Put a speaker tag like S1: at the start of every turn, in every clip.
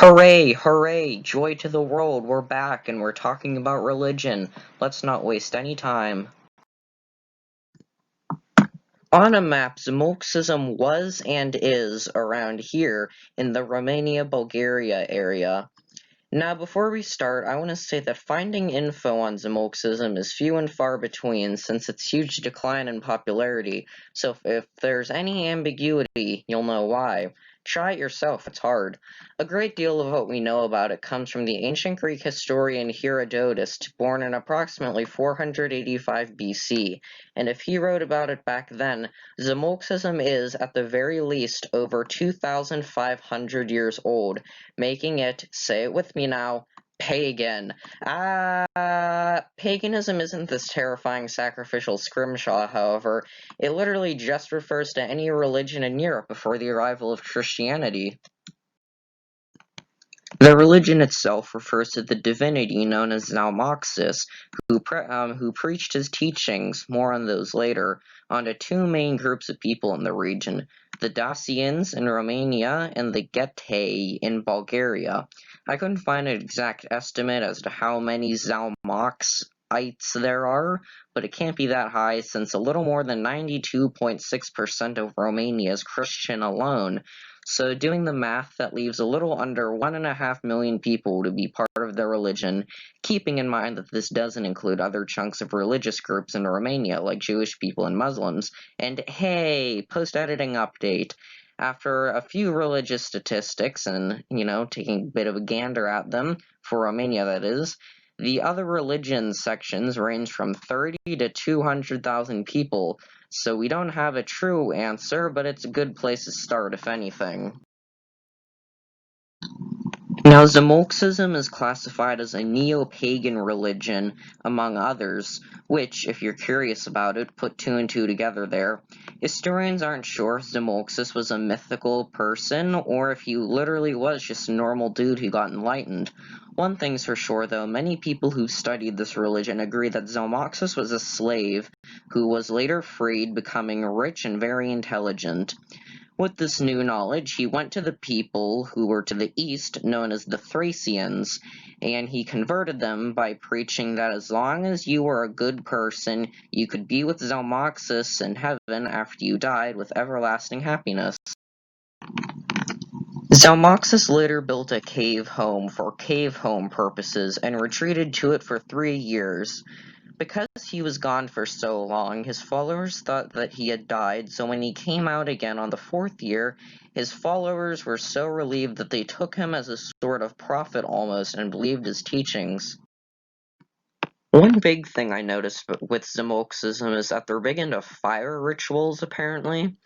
S1: Hooray, hooray, joy to the world, we're back and we're talking about religion. Let's not waste any time. On a map, Zalmoxianism was and is around here in the Romania-Bulgaria area. Now, before we start, I want to say that finding info on Zalmoxianism is few and far between since its huge decline in popularity, so if there's any ambiguity, you'll know why. Try it yourself, it's hard. A great deal of what we know about it comes from the ancient Greek historian Herodotus, born in approximately 485 BC, and if he wrote about it back then, Zalmoxianism is, at the very least, over 2,500 years old, making it, say it with me now, pagan. Paganism isn't this terrifying sacrificial scrimshaw, however. It literally just refers to any religion in Europe before the arrival of Christianity. The religion itself refers to the divinity known as Zalmoxis, who preached his teachings, more on those later, onto two main groups of people in the region, the Dacians in Romania and the Getae in Bulgaria. I couldn't find an exact estimate as to how many Zalmoxites there are, but it can't be that high since a little more than 92.6% of Romania is Christian alone. So doing the math, that leaves a little under 1.5 million people to be part of the religion, keeping in mind that this doesn't include other chunks of religious groups in Romania, like Jewish people and Muslims. And hey, post-editing update. After a few religious statistics and, taking a bit of a gander at them, for Romania that is, the other religions sections range from 30 to 200,000 people, so we don't have a true answer, but it's a good place to start, if anything. Now, Zalmoxianism is classified as a neo-pagan religion, among others, which, if you're curious about it, put two and two together there. Historians aren't sure if Zalmoxius was a mythical person, or if he literally was just a normal dude who got enlightened. One thing's for sure, though, many people who've studied this religion agree that Zalmoxius was a slave, who was later freed, becoming rich and very intelligent. With this new knowledge, he went to the people who were to the east, known as the Thracians, and he converted them by preaching that as long as you were a good person, you could be with Zalmoxius in heaven after you died with everlasting happiness. Zalmoxius later built a cave home for cave home purposes and retreated to it for 3 years. Because he was gone for so long, his followers thought that he had died, so when he came out again on the 4th year, his followers were so relieved that they took him as a sort of prophet almost and believed his teachings. One big thing I noticed with Zalmoxianism is that they're big into fire rituals, apparently.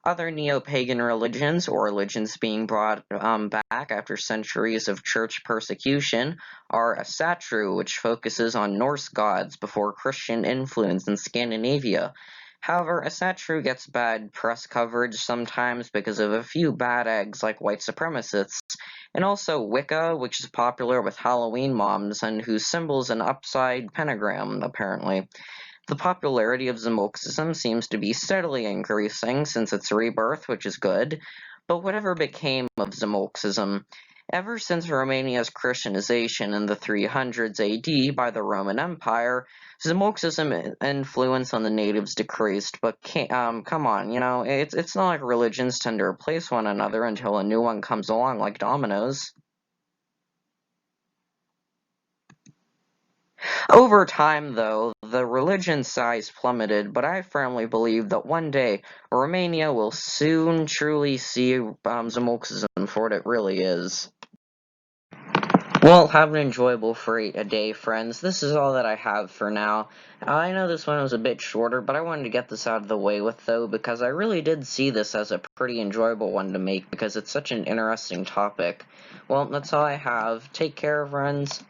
S1: Other neo-pagan religions, or religions being brought back after centuries of church persecution, are Asatru, which focuses on Norse gods before Christian influence in Scandinavia. However, Asatru gets bad press coverage sometimes because of a few bad eggs like white supremacists, and also Wicca, which is popular with Halloween moms and whose symbol is an upside pentagram, apparently. The popularity of Zalmoxianism seems to be steadily increasing since its rebirth, which is good, but whatever became of Zalmoxianism? Ever since Romania's Christianization in the 300s AD by the Roman Empire, Zalmoxianism's influence on the natives decreased, but come on, it's not like religions tend to replace one another until a new one comes along like dominoes. Over time, though, the religion size plummeted, but I firmly believe that one day, Romania will soon truly see Zalmoxianism for what it really is. Well, have an enjoyable freight a day, friends. This is all that I have for now. I know this one was a bit shorter, but I wanted to get this out of the way with, though, because I really did see this as a pretty enjoyable one to make, because it's such an interesting topic. Well, that's all I have. Take care, friends.